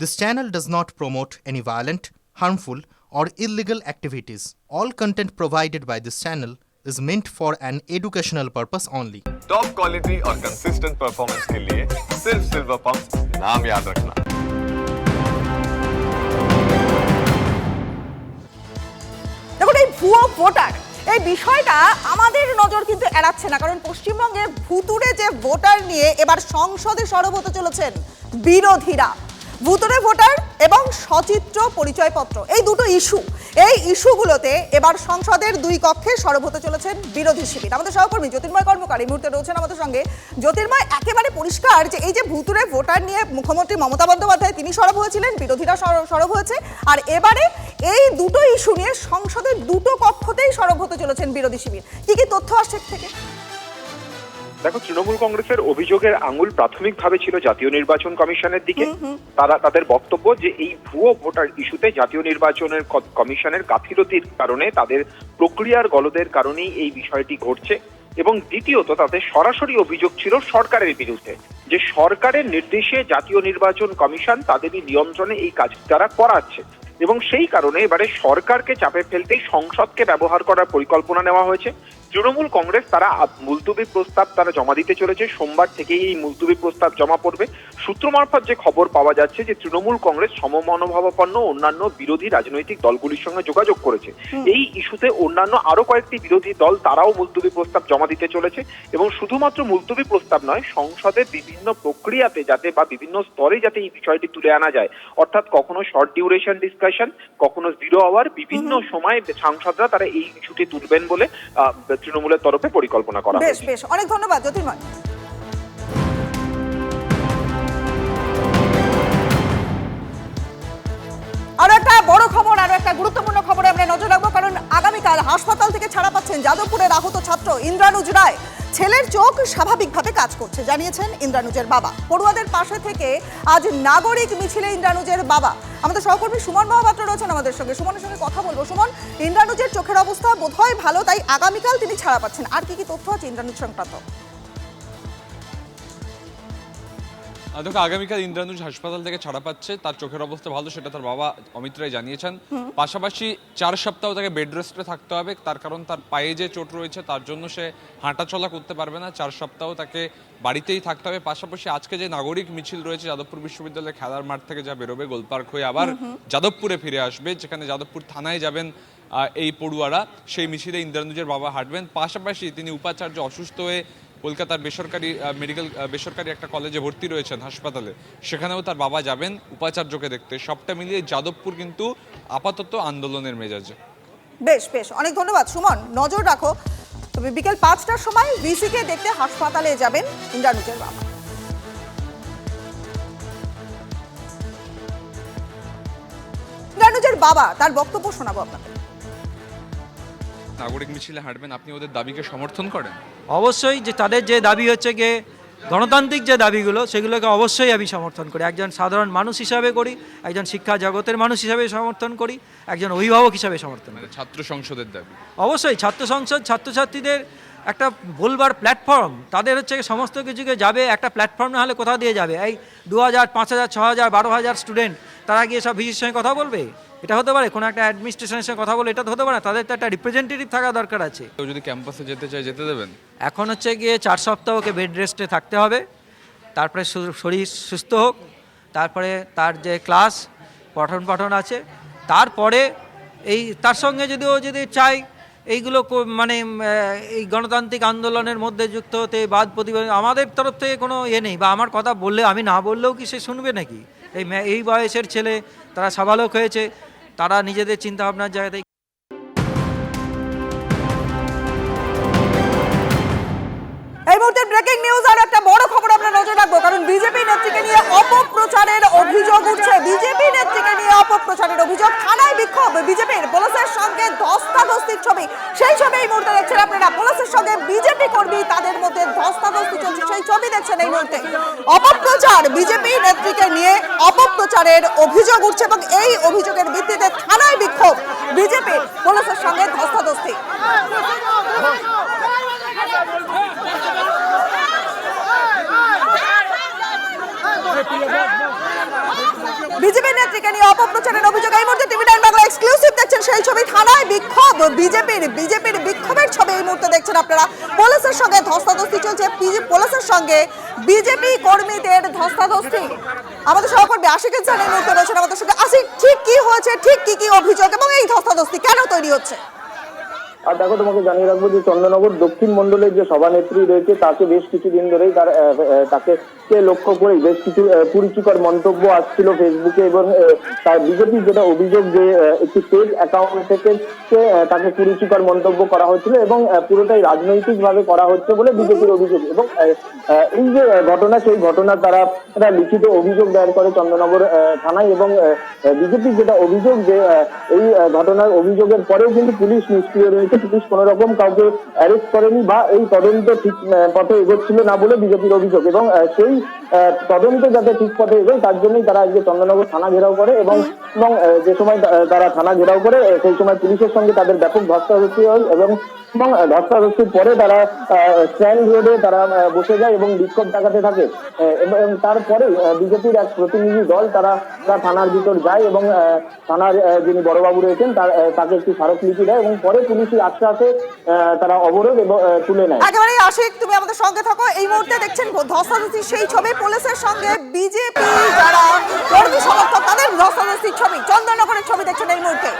This channel does not promote any violent, harmful, or illegal activities. All content provided by this channel is meant for an educational purpose only. Top quality और consistent performance के लिए सिर्फ silver pump नाम याद रखना। দেখুন এই ভুয়ো ভোটার এই বিষয়টা আমাদের নজর কিন্তু এড়াচ্ছে না, কারণ পশ্চিমবঙ্গে ভুতুড়ে যে ভোটার নিয়ে এবার সংসদে সরব হতে চলেছেন বিরোধীরা। ভুতুড়ে ভোটার এবং সচিত্র পরিচয়পত্র এই দুটো ইস্যু, এই ইস্যুগুলোতে এবার সংসদের দুই কক্ষে সরব হতে চলেছেন বিরোধী শিবির। আমাদের সহকর্মী জ্যোতির্ময় কর্মকার এই মুহূর্তে রয়েছেন আমাদের সঙ্গে। জ্যোতির্ময়, একেবারে পরিষ্কার যে এই যে ভুতুড়ে ভোটার নিয়ে মুখ্যমন্ত্রী মমতা বন্দ্যোপাধ্যায় তিনি সরব হয়েছিলেন, বিরোধীরা সরব হয়েছে, আর এবারে এই দুটো ইস্যু নিয়ে সংসদের দুটো কক্ষতেই সরব হতে চলেছেন বিরোধী শিবির। কি কি তথ্য আসছে থেকে? দেখো, তৃণমূল কংগ্রেসের অভিযোগের আঙুল প্রাথমিকভাবে ছিল জাতীয় নির্বাচন কমিশনের দিকে। তাদের বক্তব্য যে এই ভুয়ো ভোটার ইস্যুতে জাতীয় নির্বাচনের কমিশনের গাফিলতির কারণে, তাদের প্রক্রিয়ার গলদের কারণেই এই বিষয়টি ঘটছে। এবং দ্বিতীয়ত তাদের সরাসরি অভিযোগ ছিল সরকারের বিরুদ্ধে, যে সরকারের নির্দেশে জাতীয় নির্বাচন কমিশন তাদেরই নিয়ন্ত্রণে এই কাজ তারা করাচ্ছে, এবং সেই কারণে এবারে সরকারকে চাপে ফেলতেই সংসদকে ব্যবহার করার পরিকল্পনা নেওয়া হয়েছে। তৃণমূল কংগ্রেস তারা মুলতবি প্রস্তাব তারা জমা দিতে চলেছে, সোমবার থেকেই এই মুলতবি প্রস্তাব জমা পড়বে। সূত্র মারফত যে খবর পাওয়া যাচ্ছে যে তৃণমূল কংগ্রেস সমমনোভাবাপন্ন অন্যান্য বিরোধী রাজনৈতিক দলগুলির সঙ্গে যোগাযোগ করেছে এই ইস্যুতে। অন্যান্য আরো কয়েকটি বিরোধী দল তারাও মুলতবি প্রস্তাব জমা দিতে চলেছে, এবং শুধুমাত্র মুলতবি প্রস্তাব নয়, সংসদের বিভিন্ন প্রক্রিয়াতে যাতে বা বিভিন্ন স্তরে যাতে এই বিষয়টি তুলে আনা যায়, অর্থাৎ কখনো শর্ট ডিউরেশন ডিসকাশন, কখনো 0 আওয়ার, বিভিন্ন সময় সাংসদরা তারা এই ইস্যুটি তুলবেন বলে তৃণমূলের তরফে পরিকল্পনা করা হয়েছে। বেশ, অনেক ধন্যবাদ জ্যোতির্ময়। আরো একটা বড় খবর, আরো একটা গুরুত্বপূর্ণ খবরে আমরা নজর রাখবো, কারণ আগামীকাল হাসপাতাল থেকে ছাড়া পাচ্ছেন যাদবপুরের আহত ছাত্র ইন্দ্রানুজ রায়। ছেলের চোখ স্বাভাবিকভাবে কাজ করছে জানিয়েছেন ইন্দ্রানুজের বাবা। পড়ুয়াদের পাশে থেকে আজ নাগরিক মিছিলে ইন্দ্রানুজের বাবা। আমাদের সহকর্মী সুমন মহাপাত্র রয়েছেন আমাদের সঙ্গে, সুমনের সঙ্গে কথা বলবো। সুমন, ইন্দ্রানুজের চোখের অবস্থা বোধহয় ভালো, তাই আগামীকাল তিনি ছাড়া পাচ্ছেন। আর কি কি তথ্য আছে ইন্দ্রানুজ সংক্রান্ত? দেখো, আগামীকাল ইন্দ্রানুজ হাসপাতাল থেকে ছাড়া পাচ্ছে, তার চোখের অবস্থা ভালো, সেটা তার বাবা অমিত রায় জানিয়েছেন। পাশাপাশি 4 সপ্তাহ তাকে বেড রেস্টে থাকতে হবে, তার কারণ তার পায়ে যে চোট রয়েছে তার জন্য সে হাঁটাচলা করতে পারবে না। 4 সপ্তাহ তাকে বাড়িতেই থাকতে হবে। পাশাপাশি আজকে যে নাগরিক মিছিল রয়েছে যাদবপুর বিশ্ববিদ্যালয়ের খেলার মাঠ থেকে যা বেরোবে, গোলপার্ক হয়ে আবার যাদবপুরে ফিরে আসবে, যেখানে যাদবপুর থানায় যাবেন এই পড়ুয়ারা, সেই মিছিলে ইন্দ্রানুজের বাবা হাঁটবেন। পাশাপাশি তিনি উপাচার্য অসুস্থ হয়ে কলকাতার বেসরকারি একটা কলেজে ভর্তি রয়েছেন হাসপাতালে, সেখানেও তার বাবা যাবেন উপাচার্যকে দেখতে। সবটা মিলিয়ে যাদবপুর কিন্তু আপাতত আন্দোলনের মেজাজে। বেশ, অনেক ধন্যবাদ সুমন। নজর রাখো, তবে বিকেল 5টার সময় ভিসিকে দেখতে হাসপাতালে যাবেন ইন্দ্রানুজের বাবা। ইন্দ্রানুজের বাবা তার বক্তব্য শোনাবো আপনাদের। নাগরিক মিছিলে হাঁটবেন, আপনি ওদের দাবিকে সমর্থন করেন? অবশ্যই, যে তাদের যে দাবি হচ্ছে গিয়ে গণতান্ত্রিক যে দাবিগুলো, সেগুলোকে অবশ্যই আমি সমর্থন করি। একজন সাধারণ মানুষ হিসাবে করি, একজন শিক্ষা জগতের মানুষ হিসাবে সমর্থন করি, একজন অভিভাবক হিসাবে সমর্থন করি। ছাত্র সংসদের দাবি অবশ্যই, ছাত্র সংসদ ছাত্রছাত্রীদের একটা বলবার প্ল্যাটফর্ম, তাদের হচ্ছে সমস্ত কিছুকে যাবে, একটা প্ল্যাটফর্ম না হলে কোথা দিয়ে যাবে? এই 2000, 5000, 6000, 12000 স্টুডেন্ট তারা গিয়ে সব ভিসির সঙ্গে কথা বলবে? এটা হতে পারে? কোনো একটা অ্যাডমিনিস্ট্রেশনের সঙ্গে কথা বলে এটা তো হতে পারে না। তাদের তো একটা রিপ্রেজেন্টেটিভ থাকা দরকার আছে। কেউ যদি ক্যাম্পাসে যেতে চায় যেতে দেবেন? এখন হচ্ছে গিয়ে 4 সপ্তাহ ওকে বেড রেস্টে থাকতে হবে, তারপরে শরীর সুস্থ হোক, তারপরে তার যে ক্লাস পঠন আছে, তারপরে তার সঙ্গে যদি চায় এইগুলো মানে এই গণতান্ত্রিক আন্দোলনের মধ্যে যুক্ত হতে বাদ প্রতিবাদ, আমাদের তরফ থেকে কোনো নেই। বা আমার কথা বললে, আমি না বললেও কি সে শুনবে নাকি? এই বয়সের ছেলে, তারা সাবালক হয়েছে, তারা নিজেদের চিন্তাভাবনার জায়গাতে। এই মুহূর্তে ব্রেকিং নিউজ, আর একটা বড় খবর আমরা নজর রাখবো, কারণ বিজেপি নেত্রীকে নিয়ে অপপ্রচারের অভিযোগ উঠছে। বিজেপি নেত্রীকে নিয়ে অপপ্রচারের অভিযোগ, থানায় বিক্ষোভ, বিজেপির পুলিশের সঙ্গে ধস্তাধস্তির ছবি, সেই ছবি এই মুহূর্তে দেখছেন আপনারা। পুলিশের সঙ্গে বিজেপি কর্মী, তাদের মধ্যে ধস্তাধস্তি চলছে, সেই ছবি দেখছেন এই মুহূর্তে। অপপ্রচার, বিজেপি নেত্রীকে নিয়ে অপপ্রচারের অভিযোগ উঠছে, এবং এই অভিযোগের ভিত্তিতে থানায় বিক্ষোভ, বিজেপির পুলিশের সঙ্গে ধস্তাধস্তি। বিজেপি নেত্রীকে নিয়ে অপপ্রচারের অভিযোগ। এই মুহূর্তে টিভি 9 বাংলা এক্সক্লুসিভ দেখছেন সেই ছবি। থানায় বিক্ষোভ, বিজেপির বিক্ষোভের ছবি এই মুহূর্তে দেখছেন আপনারা। পুলিশের সঙ্গে ধস্তাধস্তি চলছে, পুলিশের সঙ্গে বিজেপি কর্মীদের ধস্তাধস্তি। আমাদের সহকর্মী আশিক ইনসান এই মুহূর্তে রয়েছেন আমাদের সঙ্গে। আশিক, ঠিক কি হয়েছে, ঠিক কি অভিযোগ এবং এই ধস্তাধস্তি কেন তৈরি হচ্ছে? আর দেখো, তোমাকে জানিয়ে রাখবো যে চন্দননগর দক্ষিণ মণ্ডলের যে সভানেত্রী রয়েছে তাকে বেশ কিছুদিন ধরেই তাকে লক্ষ্য করে বেশ কিছু কুরুচিকর মন্তব্য আসছিল ফেসবুকে, এবং তার বিজেপির যেটা অভিযোগ যে একটি ফেক অ্যাকাউন্ট থেকে তাকে কুরুচিকর মন্তব্য করা হচ্ছিল এবং পুরোটাই রাজনৈতিকভাবে করা হচ্ছে বলে বিজেপির অভিযোগ। এবং এই যে ঘটনা, সেই ঘটনা তারা লিখিত অভিযোগ দায়ের করে চন্দননগর থানায়। এবং বিজেপির যেটা অভিযোগ যে এই ঘটনার অভিযোগের পরেও কিন্তু পুলিশ নিষ্ক্রিয় রয়েছে, পুলিশ কোনো রকম কাউকে অ্যারেস্ট করেনি বা এই তদন্ত ঠিক পথে এগোচ্ছিল না বলে বিজেপির অভিযোগ। এবং সেই তদন্ত যাতে ঠিক পথে এগোয় তার জন্যই তারা আজকে চন্দননগর থানা ঘেরাও করে। এবং যে সময় তারা থানা ঘেরাও করে সেই সময় পুলিশের সঙ্গে তাদের ব্যাপক ধস্তাধস্তি হয় এবং ধস্তাধস্তির পরে তারা স্ট্যান্ড রোডে তারা বসে যায় এবং বিক্ষোভ দেখাতে থাকে। এবং তারপরে বিজেপির এক প্রতিনিধি দল তারা থানার ভিতর যায় এবং থানার যিনি বড়বাবু রয়েছেন তাকে একটি স্মারকলিপি দেয় এবং পরে পুলিশের আশ্বাসে তারা অবরোধ তুলে নেয়। একেবারে আশিক, তুমি আমাদের সঙ্গে থাকো। এই মুহূর্তে দেখছেন ধস্তাধস্তি সেই ছবি, পুলিশের সঙ্গে বিজেপি যারা কর্মী সমর্থক তাদের ধস্তাধস্তির ছবি, চন্দননগরের ছবি দেখছেন এই মুহূর্তে।